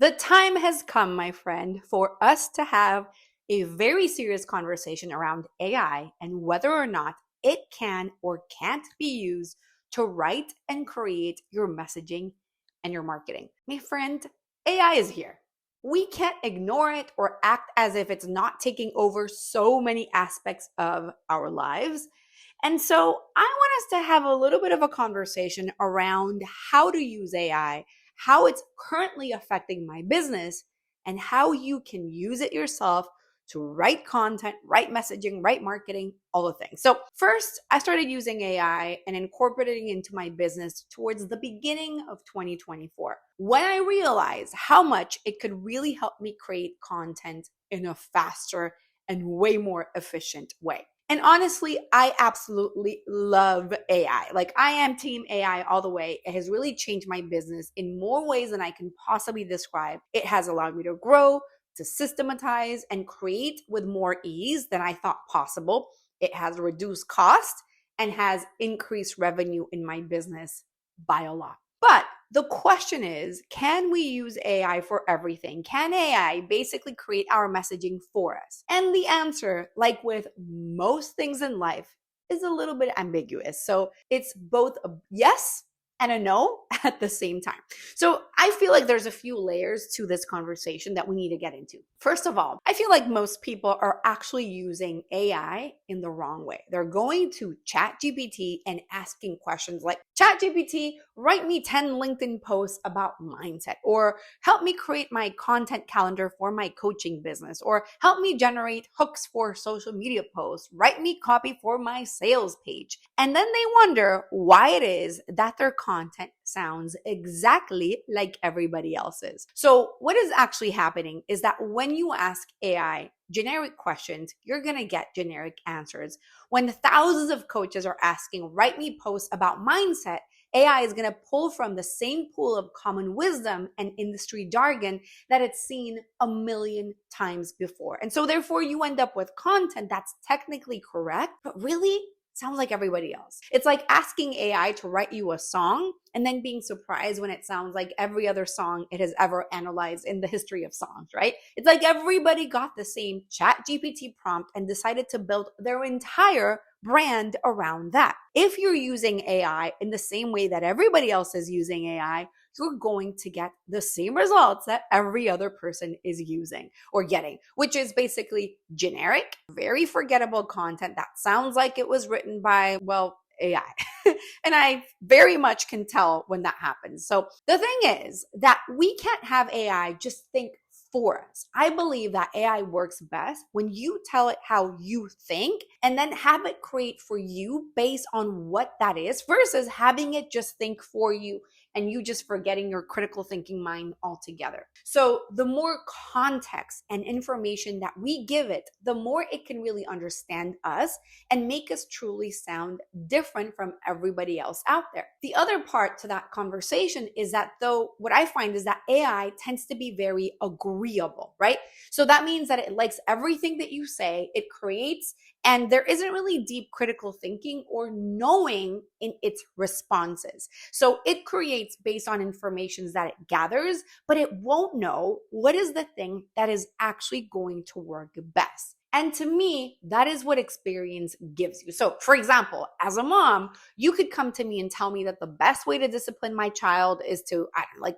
The time has come, my friend, for us to have a very serious conversation around AI and whether or not it can or can't be used to write and create your messaging and your marketing. My friend, AI is here. We can't ignore it or act as if it's not taking over so many aspects of our lives. And so I want us to have a little bit of a conversation around how to use AI, how it's currently affecting my business, and how you can use it yourself to write content, write messaging, write marketing, all the things. So first, I started using AI and incorporating it into my business towards the beginning of 2024, when I realized how much it could really help me create content in a faster and way more efficient way. And honestly, I absolutely love AI. Like, I am team AI all the way. It has really changed my business in more ways than I can possibly describe. It has allowed me to grow, to systematize, and create with more ease than I thought possible. It has reduced cost and has increased revenue in my business by a lot. But the question is, can we use AI for everything? Can AI basically create our messaging for us? And the answer, like with most things in life, is a little bit ambiguous. So it's both a yes and a no at the same time. So I feel like there's a few layers to this conversation that we need to get into. First of all, I feel like most people are actually using AI in the wrong way. They're going to ChatGPT and asking questions like, ChatGPT, write me 10 LinkedIn posts about mindset, or help me create my content calendar for my coaching business, or help me generate hooks for social media posts, write me copy for my sales page. And then they wonder why it is that their content sounds exactly like everybody else's. So what is actually happening is that when you ask AI generic questions, you're going to get generic answers. When thousands of coaches are asking, write me posts about mindset, AI is going to pull from the same pool of common wisdom and industry jargon that it's seen a million times before. And so therefore you end up with content that's technically correct, but really sounds like everybody else. It's like asking AI to write you a song and then being surprised when it sounds like every other song it has ever analyzed in the history of songs, right? It's like everybody got the same ChatGPT prompt and decided to build their entire brand around that. If you're using AI in the same way that everybody else is using AI, you're going to get the same results that every other person is using or getting, which is basically generic, very forgettable content that sounds like it was written by, well, AI. And I very much can tell when that happens. So the thing is that we can't have AI just think for us. I believe that AI works best when you tell it how you think and then have it create for you based on what that is versus having it just think for you and you just forgetting your critical thinking mind altogether. So the more context and information that we give it, the more it can really understand us and make us truly sound different from everybody else out there. The other part to that conversation is that, though, what I find is that AI tends to be very agreeable, right? So that means that it likes everything that you say, it creates, and there isn't really deep critical thinking or knowing in its responses. So it creates based on information that it gathers, but it won't know what is the thing that is actually going to work best. And to me, that is what experience gives you. So for example, as a mom, you could come to me and tell me that the best way to discipline my child is to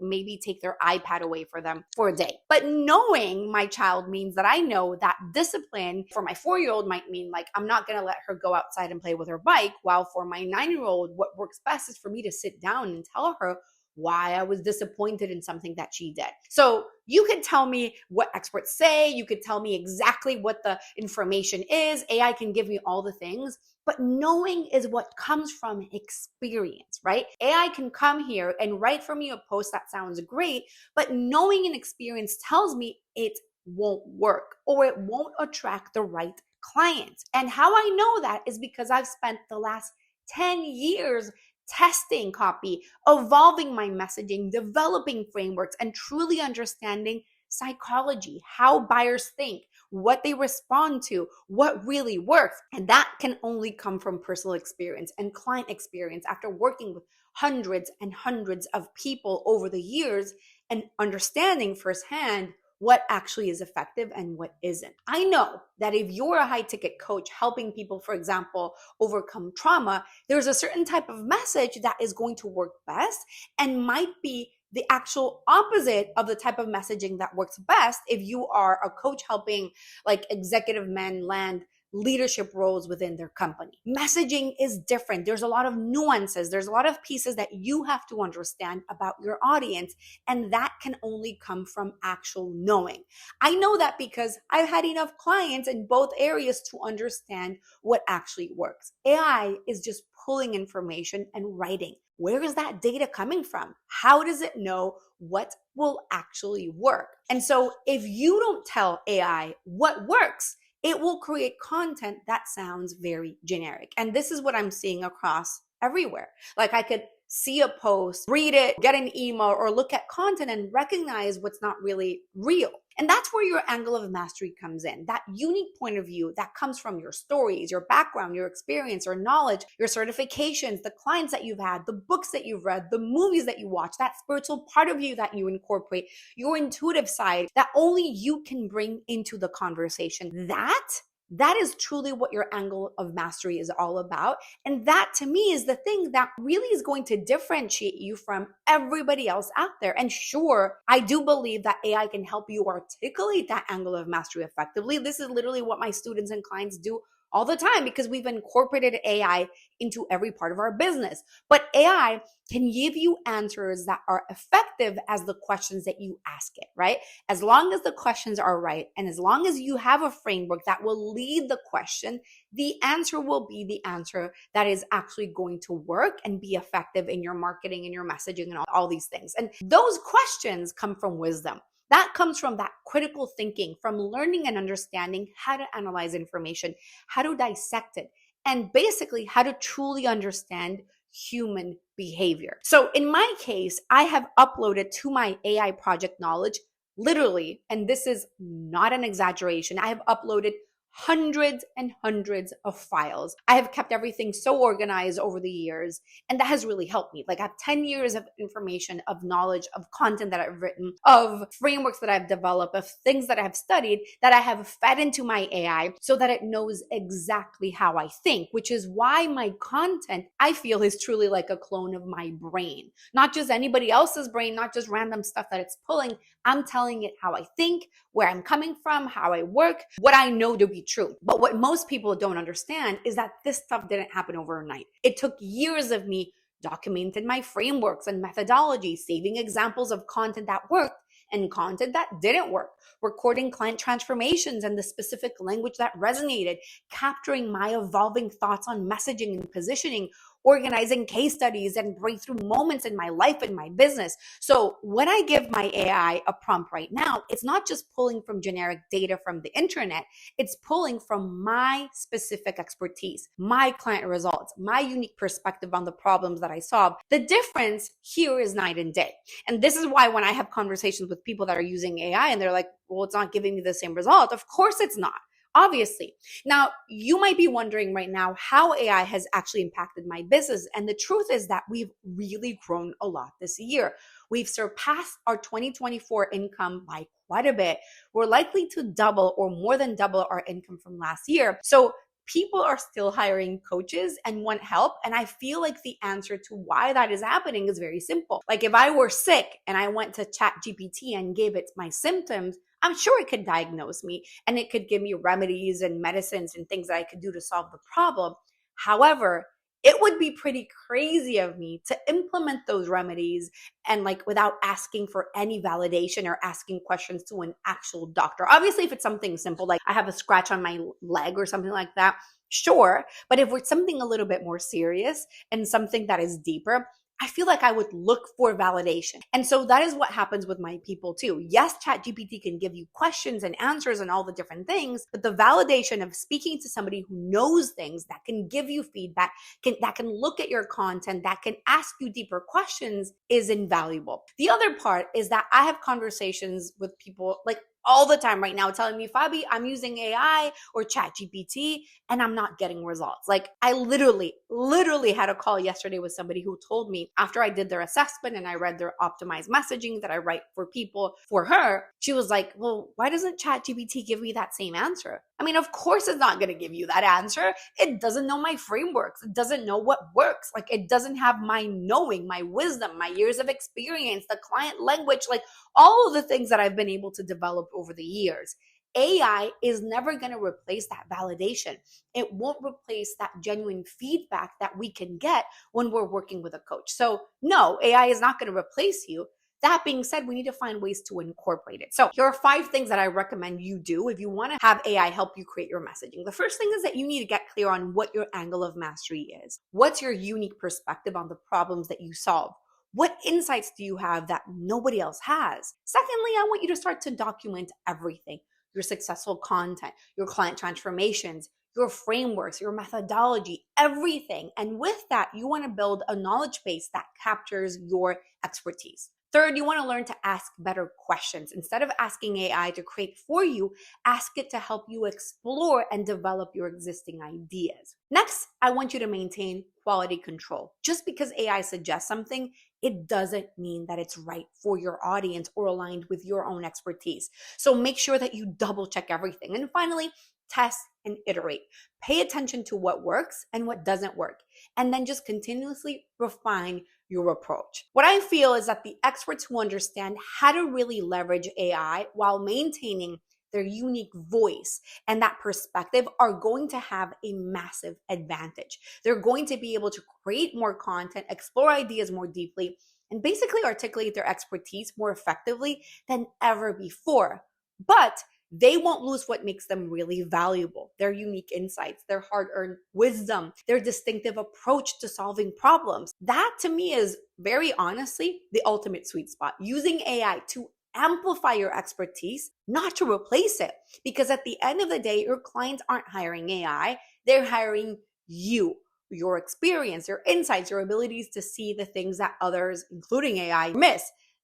maybe take their iPad away for them for a day. But knowing my child means that I know that discipline for my 4-year-old might mean like, I'm not going to let her go outside and play with her bike. While for my 9-year-old, what works best is for me to sit down and tell her why I was disappointed in something that she did. So you could tell me what experts say, you could tell me exactly what the information is, AI can give me all the things, but knowing is what comes from experience, right? AI can come here and write for me a post that sounds great, but knowing and experience tells me it won't work or it won't attract the right clients. And how I know that is because I've spent the last 10 years testing copy, evolving my messaging, developing frameworks, and truly understanding psychology, how buyers think, what they respond to, what really works. And that can only come from personal experience and client experience after working with hundreds and hundreds of people over the years and understanding firsthand what actually is effective and what isn't. I know that if you're a high ticket coach helping people, for example, overcome trauma, there's a certain type of message that is going to work best and might be the actual opposite of the type of messaging that works best if you are a coach helping like executive men land leadership roles within their company. Messaging is different. There's a lot of nuances. There's a lot of pieces that you have to understand about your audience, and that can only come from actual knowing. I know that because I've had enough clients in both areas to understand what actually works. AI is just pulling information and writing. Where is that data coming from? How does it know what will actually work? And so if you don't tell AI what works, it will create content that sounds very generic. And this is what I'm seeing across everywhere. Like I could see a post, read it, get an email, or look at content and recognize what's not really real. And that's where your angle of mastery comes in. That unique point of view that comes from your stories, your background, your experience, your knowledge, your certifications, the clients that you've had, the books that you've read, the movies that you watch, that spiritual part of you that you incorporate, your intuitive side that only you can bring into the conversation. That is truly what your angle of mastery is all about. And that to me is the thing that really is going to differentiate you from everybody else out there. And sure, I do believe that AI can help you articulate that angle of mastery effectively. This is literally what my students and clients do all the time because we've incorporated AI into every part of our business. But AI can give you answers that are effective as the questions that you ask it, right? As long as the questions are right, and as long as you have a framework that will lead the question, the answer will be the answer that is actually going to work and be effective in your marketing and your messaging and all these things. And those questions come from wisdom. That comes from that critical thinking, from learning and understanding how to analyze information, how to dissect it, and basically how to truly understand human behavior. So in my case, I have uploaded to my AI project knowledge, literally, and this is not an exaggeration, I have uploaded hundreds and hundreds of files. I have kept everything so organized over the years, and that has really helped me. Like I have 10 years of information, of knowledge, of content that I've written, of frameworks that I've developed, of things that I have studied that I have fed into my AI so that it knows exactly how I think, which is why my content, I feel, is truly like a clone of my brain. Not just anybody else's brain, not just random stuff that it's pulling. I'm telling it how I think, where I'm coming from, how I work, what I know to be true. But what most people don't understand is that this stuff didn't happen overnight. It took years of me documenting my frameworks and methodologies, saving examples of content that worked and content that didn't work, recording client transformations and the specific language that resonated, capturing my evolving thoughts on messaging and positioning, organizing case studies and breakthrough moments in my life and my business. So when I give my AI a prompt right now, it's not just pulling from generic data from the internet, it's pulling from my specific expertise, my client results, my unique perspective on the problems that I solve. The difference here is night and day. And this is why when I have conversations with people that are using AI and they're like, well, it's not giving me the same result. Of course it's not. Obviously. Now, you might be wondering right now how AI has actually impacted my business. And the truth is that we've really grown a lot this year. We've surpassed our 2024 income by quite a bit. We're likely to double or more than double our income from last year. So people are still hiring coaches and want help. And I feel like the answer to why that is happening is very simple. Like if I were sick and I went to ChatGPT and gave it my symptoms, I'm sure it could diagnose me and it could give me remedies and medicines and things that I could do to solve the problem. However, it would be pretty crazy of me to implement those remedies and like without asking for any validation or asking questions to an actual doctor. Obviously, if it's something simple, like I have a scratch on my leg or something like that, sure. But if it's something a little bit more serious and something that is deeper, I feel like I would look for validation. And so that is what happens with my people too. Yes, ChatGPT can give you questions and answers and all the different things, but the validation of speaking to somebody who knows things, that can give you feedback, that can look at your content, that can ask you deeper questions is invaluable. The other part is that I have conversations with people like all the time right now telling me, Fabi, I'm using AI or ChatGPT and I'm not getting results. Like I literally had a call yesterday with somebody who told me after I did their assessment and I read their optimized messaging that I write for people for her, she was like, well, why doesn't ChatGPT give me that same answer? I mean, of course it's not going to give you that answer. It doesn't know my frameworks. It doesn't know what works. Like it doesn't have my knowing, my wisdom, my years of experience, the client language, like all of the things that I've been able to develop over the years. AI is never going to replace that validation. It won't replace that genuine feedback that we can get when we're working with a coach. So no, AI is not going to replace you. That being said, we need to find ways to incorporate it. So here are 5 things that I recommend you do if you want to have AI help you create your messaging. The first thing is that you need to get clear on what your angle of mastery is. What's your unique perspective on the problems that you solve? What insights do you have that nobody else has? Secondly, I want you to start to document everything: your successful content, your client transformations, your frameworks, your methodology, everything. And with that, you want to build a knowledge base that captures your expertise. Third, you want to learn to ask better questions. Instead of asking AI to create for you, ask it to help you explore and develop your existing ideas. Next, I want you to maintain quality control. Just because AI suggests something, it doesn't mean that it's right for your audience or aligned with your own expertise. So make sure that you double check everything. And finally, test and iterate. Pay attention to what works and what doesn't work, and then just continuously refine your approach. What I feel is that the experts who understand how to really leverage AI while maintaining their unique voice and that perspective are going to have a massive advantage. They're going to be able to create more content, explore ideas more deeply, and basically articulate their expertise more effectively than ever before. But they won't lose what makes them really valuable: their unique insights, their hard-earned wisdom, their distinctive approach to solving problems. That to me is very honestly the ultimate sweet spot. Using AI to amplify your expertise, not to replace it. Because at the end of the day, your clients aren't hiring AI, they're hiring you. Your experience, your insights, your abilities to see the things that others, including AI, miss.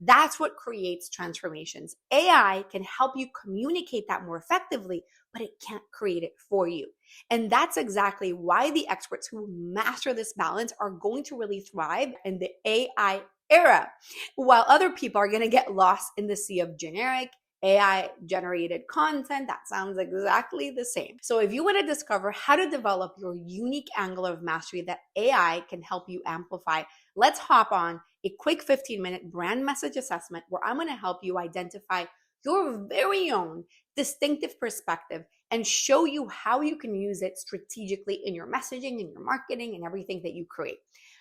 That's what creates transformations. AI can help you communicate that more effectively, but it can't create it for you. And that's exactly why the experts who master this balance are going to really thrive in the AI era, while other people are going to get lost in the sea of generic AI generated content that sounds exactly the same. So if you want to discover how to develop your unique angle of mastery that AI can help you amplify, let's hop on a quick 15-minute brand message assessment where I'm going to help you identify your very own distinctive perspective and show you how you can use it strategically in your messaging, in your marketing, and everything that you create.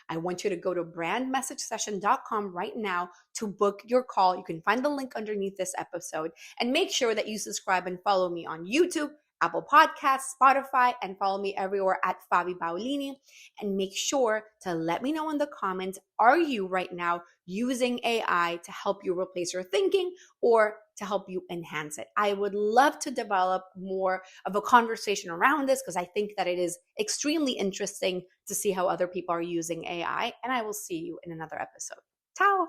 I want you to go to brandmessagesession.com right now to book your call. You can find the link underneath this episode, and make sure that you subscribe and follow me on YouTube, Apple Podcasts, Spotify, and follow me everywhere at Fabi Paolini. And make sure to let me know in the comments, are you right now using AI to help you replace your thinking or to help you enhance it? I would love to develop more of a conversation around this because I think that it is extremely interesting to see how other people are using AI. And I will see you in another episode. Ciao.